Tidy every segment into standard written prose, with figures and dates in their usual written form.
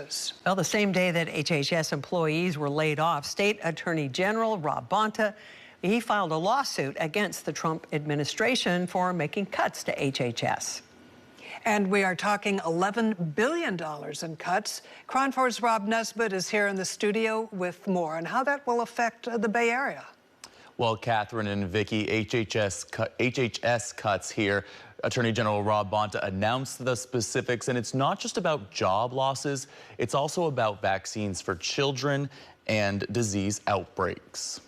illnesses. Well, the same day that HHS employees were laid off, State Attorney General Rob Bonta, he filed a lawsuit against the Trump administration for making cuts to HHS. And we are talking $11 billion in cuts. KRON 4's Rob Nesbitt is here in the studio with more on how that will affect the Bay Area. Well, Catherine and Vicki, HHS cuts here. Attorney General Rob Bonta announced the specifics, and it's not just about job losses. It's also about vaccines for children and disease outbreaks.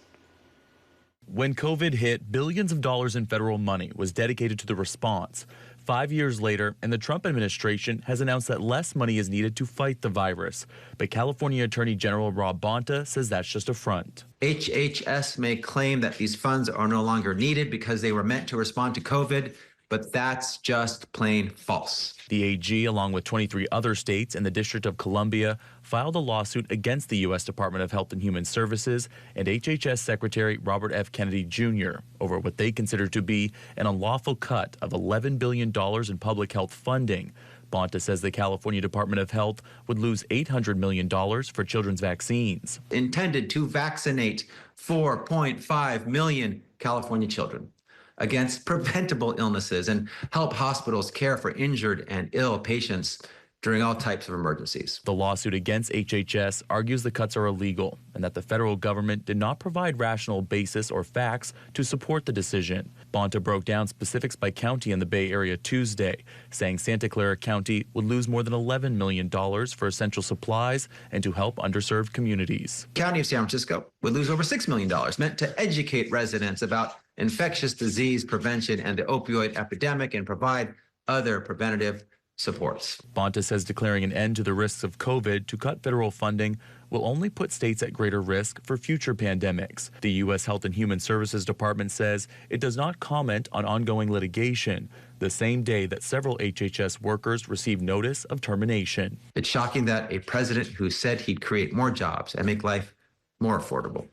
When COVID hit, billions of dollars in federal money was dedicated to the response. 5 years later, and the Trump administration has announced that less money is needed to fight the virus. But California Attorney General Rob Bonta says that's just a front. HHS may claim that these funds are no longer needed because they were meant to respond to COVID, but that's just plain false. The AG, along with 23 other states and the District of Columbia, filed a lawsuit against the U.S. Department of Health and Human Services and HHS Secretary Robert F. Kennedy Jr. over what they consider to be an unlawful cut of $11 billion in public health funding. Bonta says the California Department of Health would lose $800 million for children's vaccines. Intended to vaccinate 4.5 million California children against preventable illnesses and help hospitals care for injured and ill patients during all types of emergencies. The lawsuit against HHS argues the cuts are illegal and that the federal government did not provide rational basis or facts to support the decision. Bonta broke down specifics by county in the Bay Area Tuesday, saying Santa Clara County would lose more than $11 million for essential supplies and to help underserved communities. County of San Francisco would lose over $6 million, meant to educate residents about infectious disease prevention and the opioid epidemic and provide other preventative supports. Bonta says declaring an end to the risks of COVID to cut federal funding will only put states at greater risk for future pandemics. The U.S. Health and Human Services Department says it does not comment on ongoing litigation, the same day that several HHS workers received notice of termination. It's shocking that a president who said he'd create more jobs and make life more affordable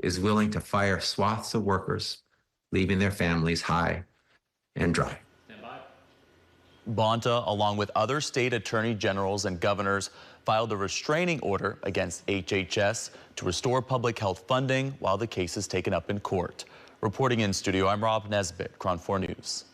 is willing to fire swaths of workers, leaving their families high and dry. Bonta, along with other state attorney generals and governors, filed a restraining order against HHS to restore public health funding while the case is taken up in court. Reporting in studio, I'm Rob Nesbitt, KRON 4 News.